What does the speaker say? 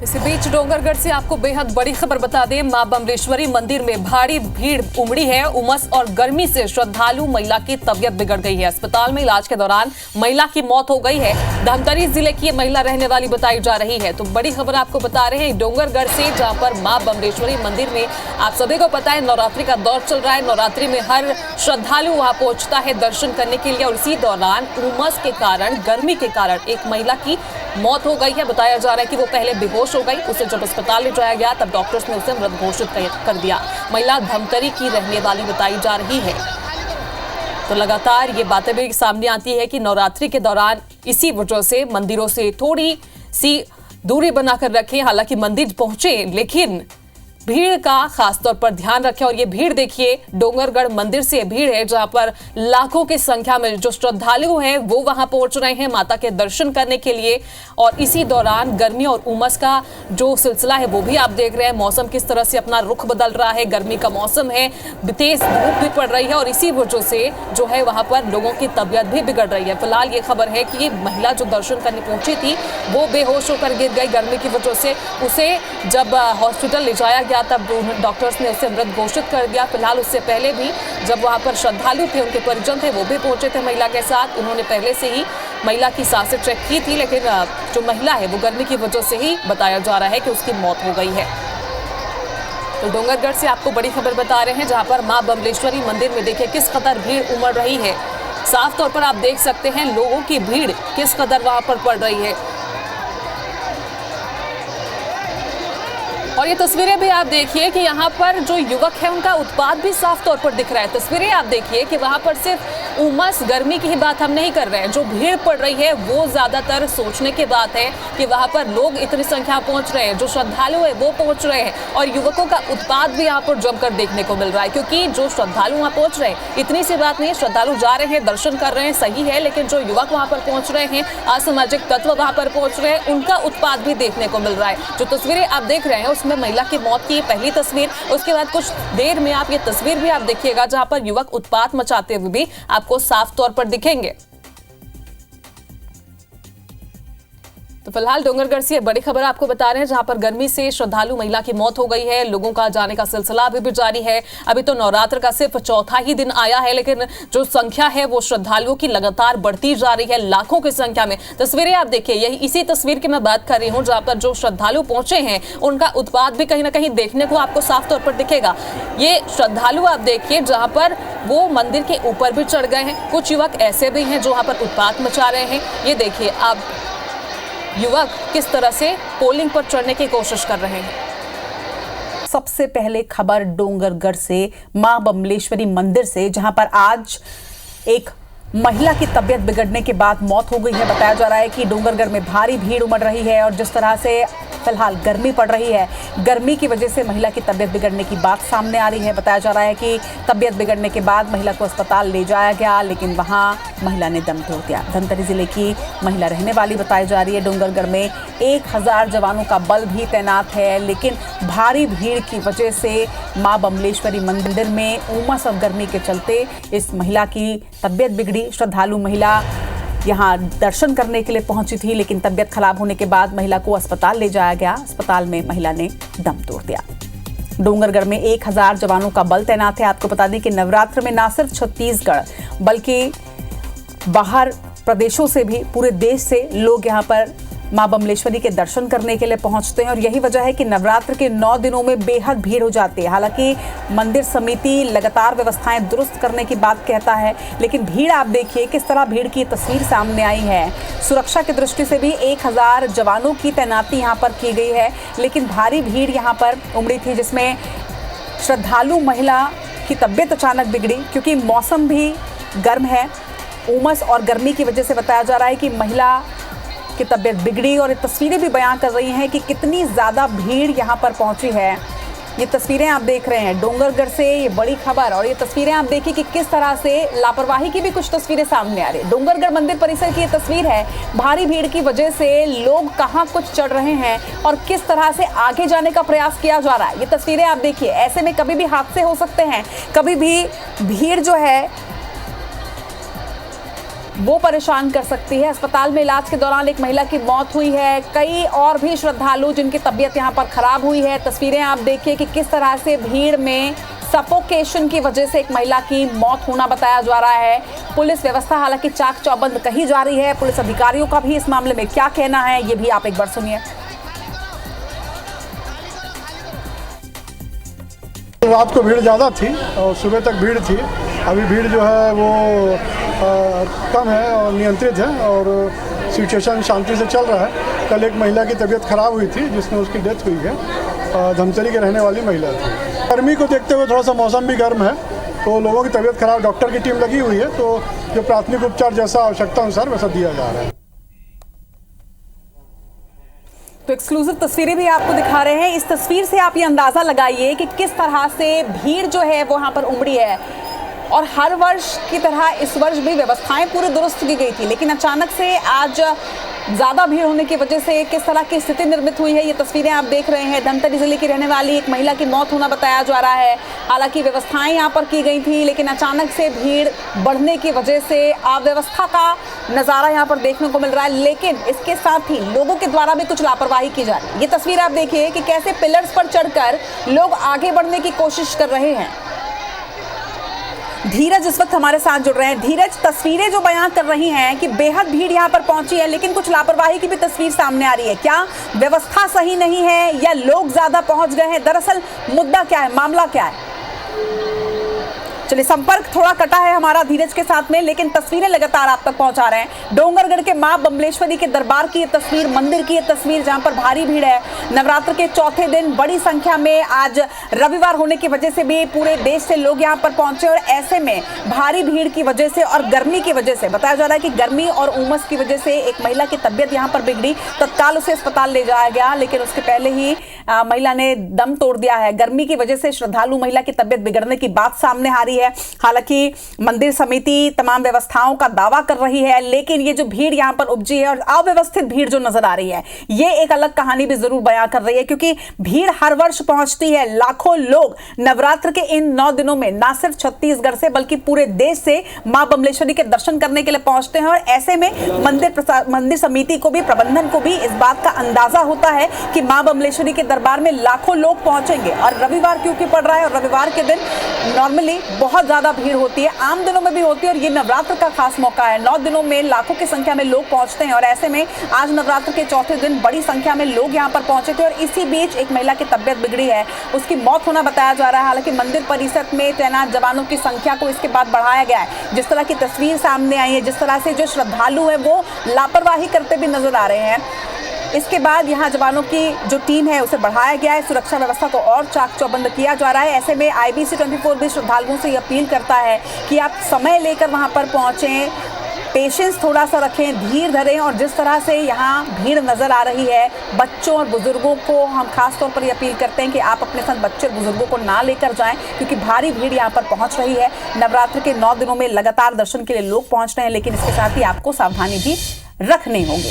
इसी बीच डोंगरगढ़ से आपको बेहद बड़ी खबर बता दें। मां बमलेश्वरी मंदिर में भारी भीड़ उमड़ी है। उमस और गर्मी से श्रद्धालु महिला की तबीयत बिगड़ गई है। अस्पताल में इलाज के दौरान महिला की मौत हो गई है। धमतरी जिले की महिला रहने वाली बताई जा रही है। तो बड़ी खबर आपको बता रहे हैं डोंगरगढ़ से, जहां पर मां बमलेश्वरी मंदिर में आप सभी को पता है नवरात्रि का दौर चल रहा है। नवरात्रि में हर श्रद्धालु वहां पहुंचता है दर्शन करने के लिए और इसी दौरान उमस के कारण, गर्मी के कारण एक महिला की मौत हो गई है। बताया जा रहा है कि वो पहले बेहोश हो गई। उसे जब अस्पताल ले जाया गया तब डॉक्टर्स ने उसे मृत घोषित कर दिया। महिला धमतरी की रहने वाली बताई जा रही है। तो लगातार ये बातें भी सामने आती है कि नवरात्रि के दौरान इसी वजह से मंदिरों से थोड़ी सी दूरी बनाकर रखें। हालांकि मंदिर पहुंचे लेकिन भीड़ का खासतौर पर ध्यान रखें। और ये भीड़ देखिए, डोंगरगढ़ मंदिर से भीड़ है जहां पर लाखों की संख्या में जो श्रद्धालु हैं वो वहां पहुंच रहे हैं माता के दर्शन करने के लिए। और इसी दौरान गर्मी और उमस का जो सिलसिला है वो भी आप देख रहे हैं। मौसम किस तरह से अपना रुख बदल रहा है। गर्मी का मौसम है, तेज धूप भी पड़ रही है और इसी वजह से जो है वहां पर लोगों की तबीयत भी बिगड़ रही है। फिलहाल ये खबर है कि ये महिला जो दर्शन करने पहुंची थी वो बेहोश होकर गिर गई गर्मी की वजह से। उसे जब हॉस्पिटल ले जाया तब डॉक्टर्स ने उसे मृत घोषित कर दिया। फिलहाल उससे पहले भी जब वहां पर श्रद्धालु थे, उनके परिजन थे, वो भी पहुंचे थे महिला के साथ। उन्होंने पहले से ही महिला की सांसें चेक की थी, लेकिन जो महिला है वो गर्मी की वजह से ही बताया जा रहा है कि उसकी मौत हो गई है। तो डोंगरगढ़ से आपको बड़ी खबर बता रहे हैं जहां पर मां बमलेश्वरी मंदिर में देखिए किस कदर भीड़ उमड़ रही है। साफ तौर पर आप देख सकते हैं लोगों की भीड़ किस कदर वहां पर पड़ रही है। और ये तस्वीरें भी आप देखिए कि यहाँ पर जो युवक है उनका उत्पात भी साफ तौर पर दिख रहा है। तस्वीरें आप देखिए कि वहाँ पर सिर्फ उमस गर्मी की ही बात हम नहीं कर रहे हैं। जो भीड़ पड़ रही है वो ज्यादातर सोचने की बात है कि वहाँ पर लोग इतनी संख्या पहुँच रहे हैं, जो श्रद्धालु है वो पहुँच रहे हैं और युवकों का उत्पात भी यहाँ पर जमकर देखने को मिल रहा है। क्योंकि जो श्रद्धालु वहाँ पहुँच रहे हैं, इतनी सी बात नहीं है, श्रद्धालु जा रहे हैं, दर्शन कर रहे हैं, सही है, लेकिन जो युवक वहाँ पर पहुँच रहे हैं, असामाजिक तत्व वहाँ पर पहुँच रहे हैं, उनका उत्पात भी देखने को मिल रहा है। जो तस्वीरें आप देख रहे हैं उसमें महिला की मौत की पहली तस्वीर, उसके बाद कुछ देर में आप ये तस्वीर भी आप देखिएगा जहां पर युवक उत्पात मचाते हुए भी आपको साफ तौर पर दिखेंगे। तो फिलहाल डोंगरगढ़ से बड़ी खबर आपको बता रहे हैं जहां पर गर्मी से श्रद्धालु महिला की मौत हो गई है। लोगों का जाने का सिलसिला अभी भी जारी है। अभी तो नवरात्र का सिर्फ चौथा ही दिन आया है, लेकिन जो संख्या है वो श्रद्धालुओं की लगातार बढ़ती जा रही है, लाखों की संख्या में। तस्वीरें आप देखिए, यही इसी तस्वीर की मैं बात कर रही हूँ जहां पर जो श्रद्धालु पहुंचे हैं उनका उत्पात भी कहीं ना कहीं देखने को आपको साफ तौर पर दिखेगा। ये श्रद्धालु आप देखिए जहां पर वो मंदिर के ऊपर भी चढ़ गए हैं। कुछ युवक ऐसे भी हैं जो वहां पर उत्पात मचा रहे हैं। ये देखिए आप युवक किस तरह से पोलिंग पर चढ़ने की कोशिश कर रहे हैं। सबसे पहले खबर डोंगरगढ़ से, मां बमलेश्वरी मंदिर से, जहां पर आज एक महिला की तबीयत बिगड़ने के बाद मौत हो गई है। बताया जा रहा है कि डोंगरगढ़ में भारी भीड़ उमड़ रही है और जिस तरह से फिलहाल गर्मी पड़ रही है, गर्मी की वजह से महिला की तबीयत बिगड़ने की बात सामने आ रही है। बताया जा रहा है कि तबीयत बिगड़ने के बाद महिला को अस्पताल ले जाया गया, लेकिन वहां महिला ने दम तोड़ दिया। धमतरी जिले की महिला रहने वाली बताई जा रही है। डोंगरगढ़ में 1000 जवानों का बल भी तैनात है, लेकिन भारी भीड़ की वजह से मां बमलेश्वरी मंदिर में उमस और गर्मी के चलते इस महिला की तबीयत बिगड़ी। श्रद्धालु महिला यहाँ दर्शन करने के लिए पहुंची थी, लेकिन तबीयत खराब होने के बाद महिला को अस्पताल ले जाया गया। अस्पताल में महिला ने दम तोड़ दिया। डोंगरगढ़ में 1000 जवानों का बल तैनात है। आपको बता दें कि नवरात्र में न सिर्फ छत्तीसगढ़ बल्कि बाहर प्रदेशों से भी, पूरे देश से लोग यहाँ पर मां बमलेश्वरी के दर्शन करने के लिए पहुंचते हैं और यही वजह है कि नवरात्र के 9 दिनों में बेहद भीड़ हो जाती है। हालांकि मंदिर समिति लगातार व्यवस्थाएं दुरुस्त करने की बात कहता है, लेकिन भीड़ आप देखिए किस तरह भीड़ की तस्वीर सामने आई है। सुरक्षा की दृष्टि से भी 1000 जवानों की तैनाती यहाँ पर की गई है, लेकिन भारी भीड़ यहाँ पर उमड़ी थी, जिसमें श्रद्धालु महिला की तबीयत अचानक बिगड़ी क्योंकि मौसम भी गर्म है। उमस और गर्मी की वजह से बताया जा रहा है कि महिला की तबीयत बिगड़ी और ये तस्वीरें भी बयां कर रही हैं कि कितनी ज़्यादा भीड़ यहाँ पर पहुंची है। ये तस्वीरें आप देख रहे हैं डोंगरगढ़ से, ये बड़ी खबर। और ये तस्वीरें आप देखिए कि किस तरह से लापरवाही की भी कुछ तस्वीरें सामने आ रही है। डोंगरगढ़ मंदिर परिसर की ये तस्वीर है। भारी भीड़ की वजह से लोग कहाँ कुछ चढ़ रहे हैं और किस तरह से आगे जाने का प्रयास किया जा रहा है। ये तस्वीरें आप देखिए, ऐसे में कभी भी हादसे हो सकते हैं, कभी भी भीड़ जो है वो परेशान कर सकती है। अस्पताल में इलाज के दौरान एक महिला की मौत हुई है, कई और भी श्रद्धालु जिनकी तबीयत यहाँ पर खराब हुई है। तस्वीरें आप देखिए कि किस तरह से भीड़ में सफोकेशन की वजह से एक महिला की मौत होना बताया जा रहा है। पुलिस व्यवस्था हालांकि चाक चौबंद कही जा रही है। पुलिस अधिकारियों का भी इस मामले में क्या कहना है, ये भी आप एक बार सुनिए। रात को भीड़ ज़्यादा थी और सुबह तक भीड़ थी। अभी भीड़ जो है वो कम है और नियंत्रित है और सिचुएशन शांति से चल रहा है। कल एक महिला की तबीयत खराब हुई थी जिसमें उसकी डेथ हुई है। धमतरी के रहने वाली महिला थी। गर्मी को देखते हुए थोड़ा सा मौसम भी गर्म है तो लोगों की तबीयत खराब, डॉक्टर की टीम लगी हुई है तो जो प्राथमिक उपचार जैसा आवश्यकता अनुसार वैसा दिया जा रहा है। तो एक्सक्लूसिव तस्वीरें भी आपको दिखा रहे हैं। इस तस्वीर से आप ये अंदाजा लगाइए कि किस तरह से भीड़ जो है वो यहाँ पर उमड़ी है और हर वर्ष की तरह इस वर्ष भी व्यवस्थाएं पूरी दुरुस्त की गई थी, लेकिन अचानक से आज ज़्यादा भीड़ होने की वजह से किस तरह की स्थिति निर्मित हुई है, ये तस्वीरें आप देख रहे हैं। धमतरी जिले की रहने वाली एक महिला की मौत होना बताया जा रहा है। हालांकि व्यवस्थाएं यहाँ पर की गई थी, लेकिन अचानक से भीड़ बढ़ने की वजह से अव्यवस्था का नज़ारा यहाँ पर देखने को मिल रहा है। लेकिन इसके साथ ही लोगों के द्वारा भी कुछ लापरवाही की जा रही है। ये तस्वीर आप देखिए कि कैसे पिलर्स पर चढ़कर लोग आगे बढ़ने की कोशिश कर रहे हैं। धीरज इस वक्त हमारे साथ जुड़ रहे हैं। धीरज, तस्वीरें जो बयान कर रही हैं कि बेहद भीड़ यहाँ पर पहुंची है, लेकिन कुछ लापरवाही की भी तस्वीर सामने आ रही है। क्या व्यवस्था सही नहीं है या लोग ज्यादा पहुंच गए हैं? दरअसल मुद्दा क्या है, मामला क्या है? चलिए, संपर्क थोड़ा कटा है हमारा धीरज के साथ में, लेकिन तस्वीरें लगातार आप तक पहुंचा रहे हैं। डोंगरगढ़ के मां बमलेश्वरी के दरबार की ये तस्वीर, मंदिर की ये तस्वीर जहां पर भारी भीड़ है। नवरात्र के चौथे दिन बड़ी संख्या में, आज रविवार होने की वजह से भी पूरे देश से लोग यहां पर पहुंचे और ऐसे में भारी भीड़ की वजह से और गर्मी की वजह से बताया जा रहा है कि गर्मी और उमस की वजह से एक महिला की तबियत यहां पर बिगड़ी। तत्काल उसे अस्पताल ले जाया गया, लेकिन उसके पहले ही महिला ने दम तोड़ दिया है। गर्मी की वजह से श्रद्धालु महिला की तबियत बिगड़ने की बात सामने आ रही है। हालांकि मंदिर समिति तमाम व्यवस्थाओं का दावा कर रही है, लेकिन ये जो भीड़ यहां पर उपजी है और अव्यवस्थित भीड़ जो नजर आ रही है, ये एक अलग कहानी भी जरूर बयां कर रही है, क्योंकि भीड़ हर वर्ष पहुंचती है। लाखों लोग नवरात्र के इन 9 दिनों में ना सिर्फ छत्तीसगढ़ से बल्कि पूरे देश से मां बमलेश्वरी के दर्शन करने के लिए पहुंचते हैं और ऐसे में मंदिर समिति को भी, प्रबंधन को भी इस बात का अंदाजा होता है कि मां बमलेश्वरी के दरबार में लाखों लोग पहुंचेंगे। और रविवार क्योंकि पड़ रहा है और रविवार के दिन नॉर्मली बहुत ज्यादा भीड़ होती है, आम दिनों में भी होती है और ये नवरात्र का खास मौका है। 9 दिनों में लाखों की संख्या में लोग पहुंचते हैं और ऐसे में आज नवरात्र के चौथे दिन बड़ी संख्या में लोग यहां पर पहुंचे थे और इसी बीच एक महिला की तबियत बिगड़ी है, उसकी मौत होना बताया जा रहा है। हालांकि मंदिर परिसर में तैनात जवानों की संख्या को इसके बाद बढ़ाया गया है। जिस तरह की तस्वीर सामने आई है, जिस तरह से जो श्रद्धालु है वो लापरवाही करते भी नजर आ रहे हैं, इसके बाद यहाँ जवानों की जो टीम है उसे बढ़ाया गया है। सुरक्षा व्यवस्था को और चाक चौबंद किया जा रहा है। ऐसे में IBC 24 भी श्रद्धालुओं से अपील करता है कि आप समय लेकर वहाँ पर पहुँचें, पेशेंस थोड़ा सा रखें, धीर धरें। और जिस तरह से यहाँ भीड़ नज़र आ रही है, बच्चों और बुजुर्गों को हम खास तौर पर ये अपील करते हैं कि आप अपने साथ बच्चे और बुजुर्गों को ना लेकर जाएं, क्योंकि भारी भीड़ यहाँ पर पहुँच रही है। नवरात्र के 9 दिनों में लगातार दर्शन के लिए लोग पहुँच रहे हैं, लेकिन इसके साथ ही आपको सावधानी भी रखनी होगी।